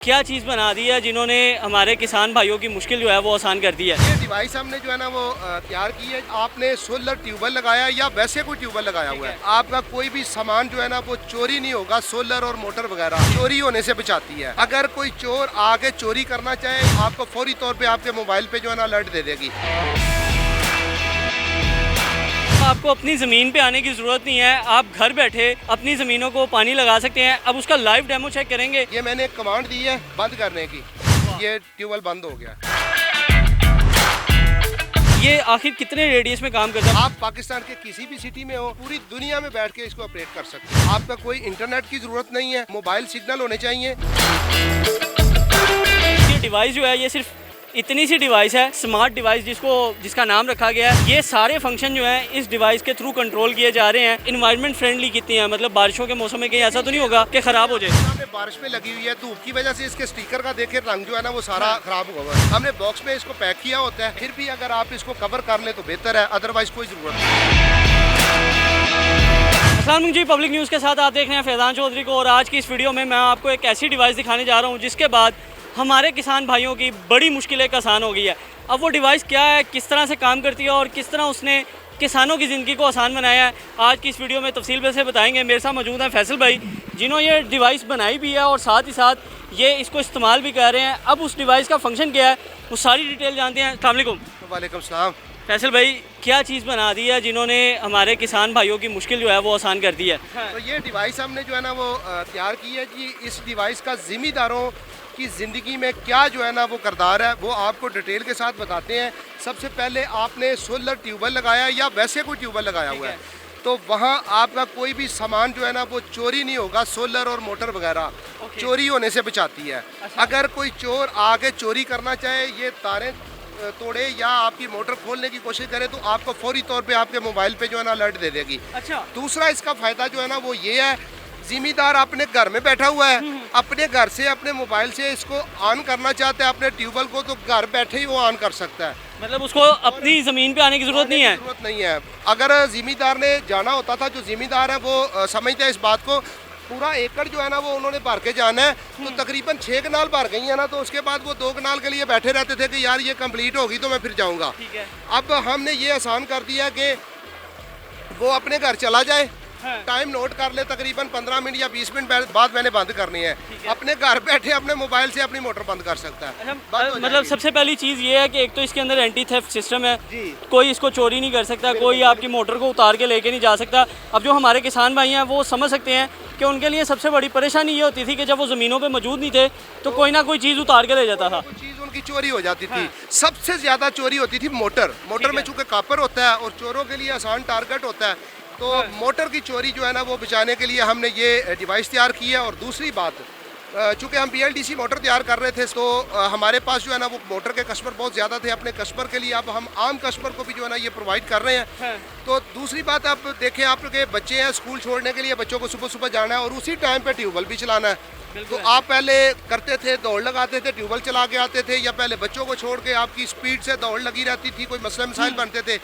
क्या चीज़ बना दी है जिन्होंने हमारे किसान भाइयों की मुश्किल जो है वो आसान कर दी है। ये डिवाइस हमने जो है ना वो तैयार की है। आपने सोलर ट्यूबवेल लगाया या वैसे कोई ट्यूबवेल लगाया हुआ है, आपका कोई भी सामान जो है ना वो चोरी नहीं होगा। सोलर और मोटर वगैरह चोरी होने से बचाती है। अगर कोई चोर आगे चोरी करना चाहे, आपको फौरी तौर पे आपके मोबाइल पे जो है ना अलर्ट दे देगी। आपको अपनी ज़मीन पे आने की ज़रूरत नहीं है, आप घर बैठे अपनी ज़मीनों को पानी लगा सकते हैं। अब उसका लाइव डेमो चेक करेंगे। ये मैंने एक कमांड दी है बंद करने की, ये ट्यूबवेल बंद हो गया। ये आखिर कितने रेडियस में काम करता है? आप पाकिस्तान के किसी भी सिटी में हो, पूरी दुनिया में बैठ के इसको ऑपरेट कर सकते हैं। आपका कोई इंटरनेट की जरूरत नहीं है, मोबाइल सिग्नल होने चाहिए। ये डिवाइस जो है ये सिर्फ इतनी सी डिवाइस है, स्मार्ट डिवाइस जिसका नाम रखा गया है। ये सारे फंक्शन जो हैं इस डिवाइस के थ्रू कंट्रोल किए जा रहे हैं। इन्वायरमेंट फ्रेंडली कितनी है, मतलब बारिशों के मौसम में कहीं ऐसा तो नहीं होगा कि ख़राब हो जाए। हमने बारिश में लगी हुई है, धूप की वजह से इसके स्टिकर का देखे रंग जो है ना वो सारा खराब हुआ है। हमने बॉक्स में इसको पैक किया होता है, फिर भी अगर आप इसको कवर कर ले तो बेहतर है, अदरवाइज कोई ज़रूरत नहीं। अस्सलाम जी, पब्लिक न्यूज़ के साथ आप देख रहे हैं फैज़ान चौधरी को। और आज की इस वीडियो में मैं आपको एक ऐसी डिवाइस दिखाने जा रहा हूँ जिसके बाद हमारे किसान भाइयों की बड़ी मुश्किलें आसान हो गई है। अब वो डिवाइस क्या है, किस तरह से काम करती है और किस तरह उसने किसानों की ज़िंदगी को आसान बनाया है, आज की इस वीडियो में तफसील से बताएंगे। मेरे साथ मौजूद हैं फैसल भाई, जिन्होंने ये डिवाइस बनाई भी है और साथ ही साथ ये इसको इस्तेमाल भी कर रहे हैं। अब उस डिवाइस का फंक्शन क्या है वो सारी डिटेल जानते हैं। अस्सलाम वालेकुम। वालेकुम सलाम। फैसल भाई, क्या चीज़ बना दी है जिन्होंने हमारे किसान भाइयों की मुश्किल जो है वो आसान कर दी है? तो ये डिवाइस हमने जो है ना वो तैयार की है कि इस डिवाइस का ज़िम्मेदारों की ज़िंदगी में क्या जो है ना वो किरदार है, वो आपको डिटेल के साथ बताते हैं। सबसे पहले आपने सोलर ट्यूबवेल लगाया या वैसे कोई ट्यूबवेल लगाया हुआ है, तो वहाँ आपका कोई भी सामान जो है ना वो चोरी नहीं होगा। सोलर और मोटर वगैरह चोरी होने से बचाती है। अगर कोई चोर आगे चोरी करना चाहे, ये तारें तोड़े या आपकी मोटर खोलने की कोशिश करे, तो आपको फौरी तौर पे आपके मोबाइल पे जो है ना अलर्ट दे देगी। अच्छा। दूसरा इसका फ़ायदा जो है ना वो ये है, जिम्मेदार अपने घर में बैठा हुआ है, अपने घर से अपने मोबाइल से इसको ऑन करना चाहते हैं अपने ट्यूबवेल को, तो घर बैठे ही वो ऑन कर सकता है। मतलब उसको अपनी ज़मीन पे आने की ज़रूरत नहीं है। ज़रूरत नहीं है। अगर जिम्मेदार ने जाना होता था, जो जिम्मेदार है वो समझते हैं इस बात को, पूरा एकड़ जो है ना वो उन्होंने भर के जाना है, तो तकरीबन 6 कनाल भर गई है ना, तो उसके बाद वो 2 कनाल के लिए बैठे रहते थे कि यार ये कंप्लीट होगी तो मैं फिर जाऊंगा। अब हमने ये आसान कर दिया कि वो अपने घर चला जाए, टाइम नोट कर ले, तकरीबन 15 मिनट या 20 मिनट बाद मैंने बंद करनी है, अपने घर बैठे अपने मोबाइल से अपनी मोटर बंद कर सकता है। मतलब सबसे पहली चीज़ ये है कि एक तो इसके अंदर एंटी थेफ्ट सिस्टम है, कोई इसको चोरी नहीं कर सकता, कोई आपकी मोटर को उतार के लेके नहीं जा सकता। अब जो हमारे किसान भाई हैं वो समझ सकते हैं कि उनके लिए सबसे बड़ी परेशानी ये होती थी कि जब वो ज़मीनों पे मौजूद नहीं थे तो कोई ना कोई चीज़ उतार के ले जाता था, चीज़ उनकी चोरी हो जाती थी। सबसे ज़्यादा चोरी होती थी मोटर में, चूँकि कॉपर होता है और चोरों के लिए आसान टारगेट होता है, तो मोटर की चोरी जो है ना वो बचाने के लिए हमने ये डिवाइस तैयार की है। और दूसरी बात, चूँकि हम PLDC मोटर तैयार कर रहे थे, तो हमारे पास जो है ना वो मोटर के कस्टमर बहुत ज़्यादा थे। अपने कस्टमर के लिए अब हम आम कस्टमर को भी जो है ना ये प्रोवाइड कर रहे हैं। तो दूसरी बात, आप देखें, आपके बच्चे हैं, स्कूल छोड़ने के लिए बच्चों को सुबह सुबह जाना है और उसी टाइम पे ट्यूबवेल भी चलाना है। तो आप पहले करते थे, दौड़ लगाते थे, ट्यूबवेल चला के आते थे, या पहले बच्चों को छोड़ के आपकी स्पीड से दौड़ लगी रहती थी, कोई मसले मसाइल बनते थे।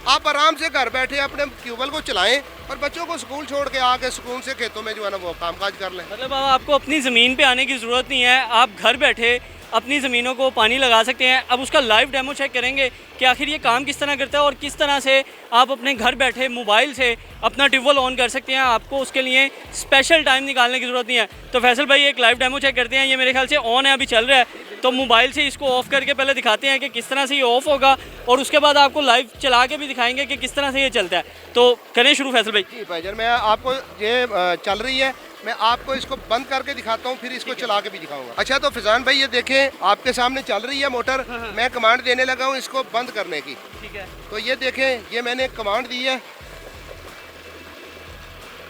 आप आराम से घर बैठे अपने ट्यूबवेल को चलाएं और बच्चों को स्कूल छोड़ के आके सुकून से खेतों में जो है ना वो कामकाज कर लें। मतलब अब आपको अपनी ज़मीन पे आने की ज़रूरत नहीं है, आप घर बैठे अपनी ज़मीनों को पानी लगा सकते हैं। अब उसका लाइव डेमो चेक करेंगे कि आखिर ये काम किस तरह करता है और किस तरह से आप अपने घर बैठे मोबाइल से अपना ट्यूबवेल ऑन कर सकते हैं। आपको उसके लिए स्पेशल टाइम निकालने की ज़रूरत नहीं है। तो फैसल भाई, एक लाइव डेमो चेक करते हैं। ये मेरे ख्याल से ऑन है, अभी चल रहा है, तो मोबाइल से इसको ऑफ़ करके पहले दिखाते हैं कि किस तरह से ये ऑफ़ होगा और उसके बाद आपको लाइव चला के भी दिखाएंगे कि किस तरह से ये चलता है। तो करें शुरू फैसल भाई। जी भाईजान, मैं आपको ये चल रही है, मैं आपको इसको बंद करके दिखाता हूँ, फिर इसको चला के भी दिखाऊंगा। अच्छा, तो फैजान भाई ये देखें, आपके सामने चल रही है मोटर। मैं कमांड देने लगा हूँ इसको बंद करने की। ठीक है। तो ये देखें, ये मैंने कमांड दी है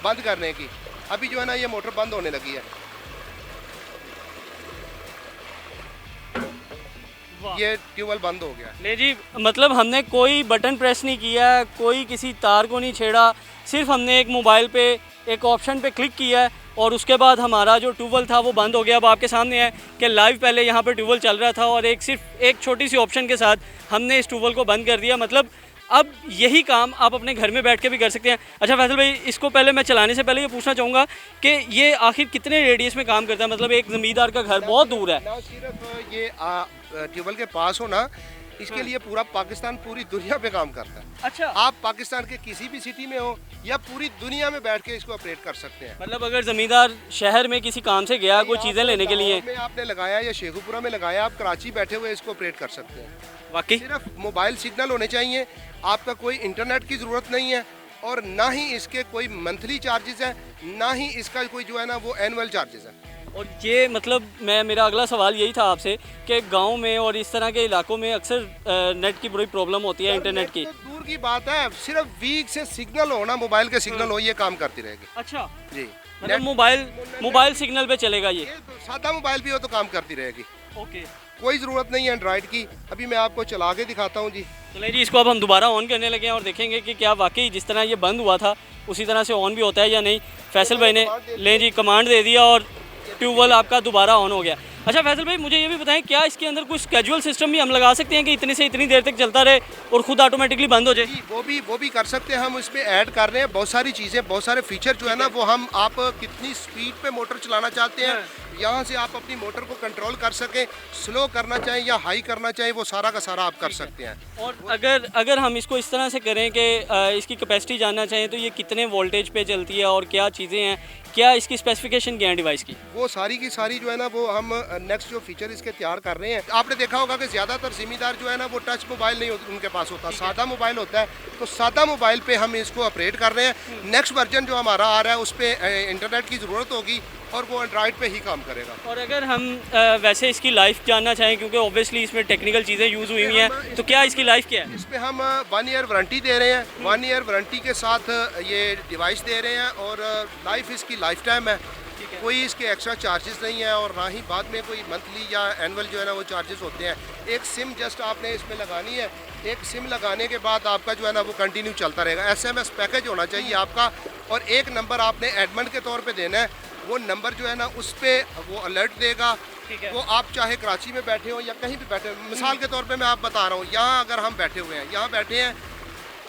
बंद करने की। अभी जो है ना ये मोटर बंद होने लगी है। ये ट्यूबवेल बंद हो गया। नहीं जी, मतलब हमने कोई बटन प्रेस नहीं किया, कोई किसी तार को नहीं छेड़ा, सिर्फ हमने एक मोबाइल पे एक ऑप्शन पे क्लिक किया है और उसके बाद हमारा जो ट्यूबवेल था वो बंद हो गया। अब आपके सामने है कि लाइव पहले यहाँ पे ट्यूबवेल चल रहा था और सिर्फ एक छोटी सी ऑप्शन के साथ हमने इस ट्यूबवेल को बंद कर दिया। मतलब अब यही काम आप अपने घर में बैठ के भी कर सकते हैं। अच्छा फैसल भाई, इसको पहले मैं चलाने से पहले ये पूछना चाहूँगा कि ये आखिर कितने रेडियस में काम करता है? मतलब एक ज़मींदार का घर बहुत दूर है। ना सिर्फ ये ट्यूबवेल के पास हो ना, इसके लिए पूरा पाकिस्तान, पूरी दुनिया पे काम करता है। अच्छा, आप पाकिस्तान के किसी भी सिटी में हो या पूरी दुनिया में बैठ के इसको ऑपरेट कर सकते हैं। मतलब अगर ज़मींदार शहर में किसी काम से गया कोई चीज़ें लेने के लिए, में आपने लगाया या शेखुपुरा में लगाया, आप कराची बैठे हुए इसको ऑपरेट कर सकते हैं। वाकई सिर्फ मोबाइल सिग्नल होने चाहिए, आपका कोई इंटरनेट की ज़रूरत नहीं है, और ना ही इसके कोई मंथली चार्जेस हैं, ना ही इसका कोई जो है ना वो एनुअल चार्जेस हैं। और ये मतलब मेरा अगला सवाल यही था आपसे कि गांव में और इस तरह के इलाकों में अक्सर नेट की बड़ी प्रॉब्लम होती है, इंटरनेट की। तो दूर की बात है, सिर्फ वीक से सिग्नल हो ना, मोबाइल के सिग्नल हो, ये काम करती रहेगी। अच्छा, जी, मतलब मोबाइल सिग्नल पे चलेगा ये? तो सादा मोबाइल भी हो तो काम करती रहेगी। ओके, कोई ज़रूरत नहीं है एंड्रॉइड की। अभी मैं आपको चला के दिखाता हूँ जी। चलिए जी, इसको अब हम दोबारा ऑन करने लगे हैं और देखेंगे कि क्या वाकई जिस तरह ये बंद हुआ था उसी तरह से ऑन भी होता है या नहीं। फैसल भाई ने ले जी कमांड दे दिया और ट्यूबवेल आपका दोबारा ऑन हो गया। अच्छा फैसल भाई, मुझे ये भी बताएं, क्या इसके अंदर कुछ स्केड्यूल सिस्टम भी हम लगा सकते हैं कि इतने से इतनी देर तक चलता रहे और खुद ऑटोमेटिकली बंद हो जाए? जी, वो भी कर सकते हैं। हम इसमें ऐड कर रहे हैं बहुत सारी चीज़ें, बहुत सारे फीचर जो है ना वो हम, आप कितनी स्पीड पे मोटर चलाना चाहते हैं, यहाँ से आप अपनी मोटर को कंट्रोल कर सकें, स्लो करना चाहें या हाई करना चाहें, वो सारा का सारा आप कर सकते हैं। और अगर हम इसको इस तरह से करें कि इसकी कैपेसिटी जानना चाहें तो ये कितने वोल्टेज पे चलती है और क्या चीज़ें हैं, क्या इसकी स्पेसिफिकेशन क्या है डिवाइस की? वो सारी की सारी जो है ना वो हम नेक्स्ट जो फीचर इसके तैयार कर रहे हैं। आपने देखा होगा कि ज़्यादातर ज़िम्मेदार जो है ना वो टच मोबाइल नहीं उनके पास होता, सादा मोबाइल होता है। तो सादा मोबाइल पे हम इसको ऑपरेट कर रहे हैं। नेक्स्ट वर्जन जो हमारा आ रहा है उस पर इंटरनेट की ज़रूरत होगी और वो एंड्रॉइड पे ही काम करेगा। और अगर हम वैसे इसकी लाइफ जानना चाहें, क्योंकि ऑब्वियसली इसमें टेक्निकल चीज़ें यूज़ हुई हुई हैं, तो क्या इसकी लाइफ क्या है? इस पे हम 1 ईयर वारंटी दे रहे हैं। 1 ईयर वारंटी के साथ ये डिवाइस दे रहे हैं और लाइफ इसकी लाइफ टाइम है। कोई इसके एक्स्ट्रा चार्जेस नहीं है और ना ही बाद में कोई मंथली या एनुअल जो है ना वो चार्जेस होते हैं। एक सिम जस्ट आपने इसमें लगानी है, एक सिम लगाने के बाद आपका जो है ना वो कंटिन्यू चलता रहेगा। SMS पैकेज होना चाहिए आपका, और एक नंबर आपने एडमिन के तौर पे देना है। वो नंबर जो है ना उस पर वो अलर्ट देगा। वो आप चाहे कराची में बैठे हो या कहीं भी बैठे हो, मिसाल के तौर पे मैं आप बता रहा हूँ, यहाँ अगर हम बैठे हुए हैं, यहाँ बैठे हैं,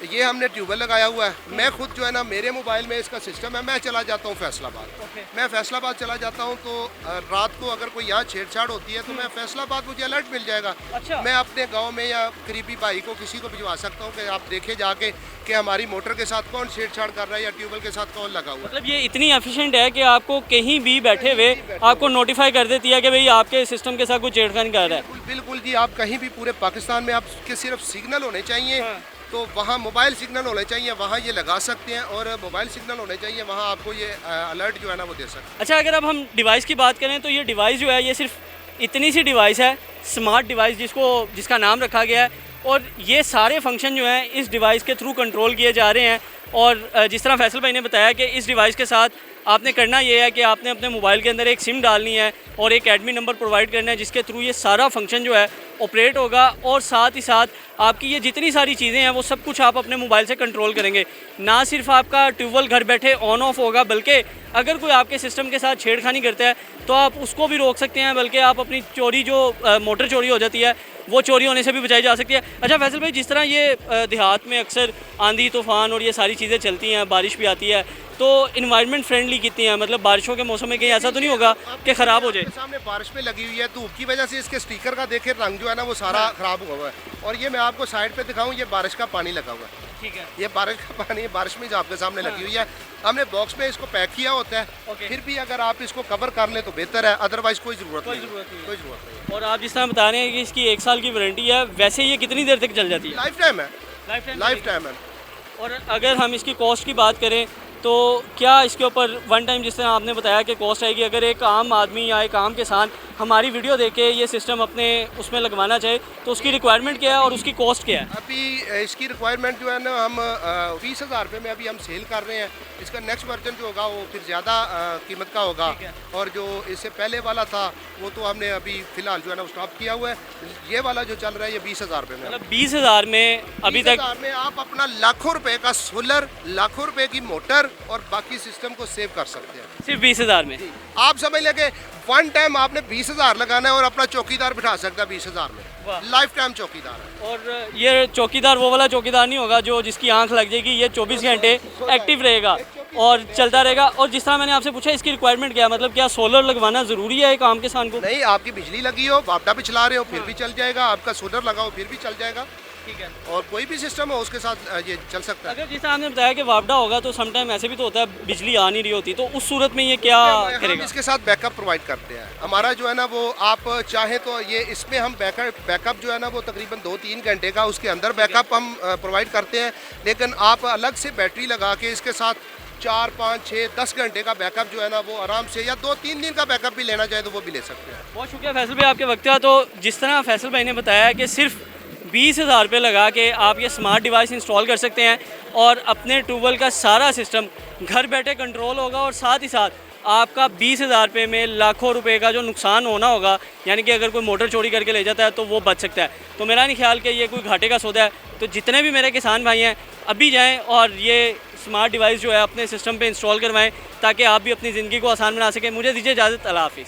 ये हमने ट्यूबवेल लगाया हुआ है। मैं खुद जो है ना मेरे मोबाइल में इसका सिस्टम है, मैं चला जाता हूँ फैसलाबाद। मैं फैसलाबाद चला जाता हूँ तो रात को अगर कोई यहाँ छेड़छाड़ होती है तो मैं फैसलाबाद, मुझे अलर्ट मिल जाएगा। अच्छा। मैं अपने गांव में या करीबी भाई को किसी को भिजवा सकता हूँ कि आप देखे जाके कि हमारी मोटर के साथ कौन छेड़छाड़ कर रहा है या ट्यूबवेल के साथ कौन लगा हुआ है। मतलब ये इतनी एफिशिएंट है कि आपको कहीं भी बैठे हुए आपको नोटिफाई कर देती है कि भाई आपके सिस्टम के साथ कुछ छेड़खानी कर रहा है। बिल्कुल बिल्कुल जी, आप कहीं भी पूरे पाकिस्तान में आपके सिर्फ सिग्नल होने चाहिए। तो वहाँ मोबाइल सिग्नल होने चाहिए, वहाँ ये लगा सकते हैं, और मोबाइल सिग्नल होने चाहिए, वहाँ आपको ये अलर्ट जो है ना वो दे सकते हैं। अच्छा, अगर अब हम डिवाइस की बात करें तो ये डिवाइस जो है ये सिर्फ इतनी सी डिवाइस है, स्मार्ट डिवाइस जिसका नाम रखा गया है, और ये सारे फंक्शन जो हैं इस डिवाइस के थ्रू कंट्रोल किए जा रहे हैं। और जिस तरह फैसल भाई ने बताया कि इस डिवाइस के साथ आपने करना ये है कि आपने अपने मोबाइल के अंदर एक सिम डालनी है और एक एडमिन नंबर प्रोवाइड करना है, जिसके थ्रू ये सारा फंक्शन जो है ऑपरेट होगा, और साथ ही साथ आपकी ये जितनी सारी चीज़ें हैं वो सब कुछ आप अपने मोबाइल से कंट्रोल करेंगे। ना सिर्फ आपका ट्यूबवेल घर बैठे ऑन ऑफ होगा, बल्कि अगर कोई आपके सिस्टम के साथ छेड़खानी करता है तो आप उसको भी रोक सकते हैं, बल्कि आप अपनी चोरी जो मोटर चोरी हो जाती है वो चोरी होने से भी बचाई जा सकती है। अच्छा फैसल भाई, जिस तरह ये देहात में अक्सर आंधी तूफ़ान और ये सारी चीज़ें चलती हैं, बारिश भी आती है, तो इन्वायरमेंट फ्रेंडली कितनी है? मतलब बारिशों के मौसम में कहीं ऐसा तो नहीं होगा कि ख़राब हो जाए? सामने बारिश में लगी हुई है, धूप की वजह से इसके स्टिकर का देखे रंग जो है ना वो सारा ख़राब हुआ है। और ये मैं आपको साइड पे दिखाऊं, ये बारिश का पानी लगा हुआ है। ठीक है, ये बारिश का पानी बारिश में जो आपके सामने लगी हुई है, हमने बॉक्स में इसको पैक किया होता है। फिर भी अगर आप इसको कवर कर लें तो बेहतर है, अदरवाइज कोई ज़रूरत नहीं। और आप जिस तरह बता रहे हैं कि इसकी 1 साल की वारंटी है, वैसे ये कितनी देर तक चल जाती है? लाइफ टाइम है, लाइफ टाइम है। और अगर हम इसकी कॉस्ट की बात करें तो क्या इसके ऊपर वन टाइम, जिस तरह आपने बताया कि कॉस्ट आएगी, अगर एक आम आदमी या एक आम किसान हमारी वीडियो देख के ये सिस्टम अपने उसमें लगवाना चाहे तो उसकी रिक्वायरमेंट क्या है और उसकी कॉस्ट क्या है? अभी इसकी रिक्वायरमेंट जो है ना हम 20,000 रुपये में अभी हम सेल कर रहे हैं। इसका नेक्स्ट वर्जन जो होगा वो फिर ज़्यादा कीमत का होगा, और जो इससे पहले वाला था वो तो हमने अभी फ़िलहाल जो है ना वो स्टॉप किया हुआ है। ये वाला जो चल रहा है ये 20,000 रुपये में। मतलब 20,000 में अभी तक 20,000 में आप अपना लाखों रुपए का सोलर, लाखों रुपए की मोटर और बाकी सिस्टम को सेव कर सकते हैं। सिर्फ 20,000 में। आप समझ लें कि वन टाइम आपने 20,000 लगाना है और अपना चौकीदार बिठा सकता है 20,000 में, लाइफ टाइम चौकीदार है। और ये चौकीदार वो वाला चौकीदार नहीं होगा जो जिसकी आंख लग जाएगी, ये 24 घंटे एक्टिव रहेगा और चलता रहेगा। और जिस तरह मैंने आपसे पूछा इसकी रिक्वायरमेंट क्या है, मतलब क्या सोलर लगवाना ज़रूरी है एक आम किसान को? नहीं, आपकी बिजली लगी हो, बापटा भी चला रहे हो फिर भी चल जाएगा, आपका सोलर लगाओ फिर भी चल जाएगा, ठीक है। और कोई भी सिस्टम हो उसके साथ ये चल सकता है। अगर जिस तरह आपने बताया कि वापडा होगा तो समटाइम ऐसे भी तो होता है बिजली आ नहीं रही होती, तो उस सूरत में ये क्या हम करेगा? इसके साथ बैकअप प्रोवाइड करते हैं। हमारा जो है ना वो आप चाहें तो ये इसमें हम बैकअप जो है ना वो तकरीबन 2-3 घंटे का उसके अंदर बैकअप हम प्रोवाइड करते हैं, लेकिन आप अलग से बैटरी लगा के इसके साथ 4, 5, 6, 10 घंटे का बैकअप जो है ना वो आराम से, या 2-3 दिन का बैकअप भी लेना चाहे तो वो भी ले सकते हैं। बहुत शुक्रिया फैसल भाई आपके वक्त का। तो जिस तरह फैसल भाई ने बताया कि सिर्फ 20,000 रुपये लगा के आप ये स्मार्ट डिवाइस इंस्टॉल कर सकते हैं और अपने ट्यूबवेल का सारा सिस्टम घर बैठे कंट्रोल होगा, और साथ ही साथ आपका 20,000 रुपये में लाखों रुपए का जो नुकसान होना होगा, यानी कि अगर कोई मोटर चोरी करके ले जाता है तो वो बच सकता है। तो मेरा नहीं ख्याल कि ये कोई घाटे का सौदा है। तो जितने भी मेरे किसान भाई हैं अभी जाएँ और ये स्मार्ट डिवाइस जो है अपने सिस्टम पे इंस्टॉल करवाएं ताकि आप भी अपनी ज़िंदगी को आसान बना सकें। मुझे दीजिए इजाज़त, अल्लाह हाफ़िज़।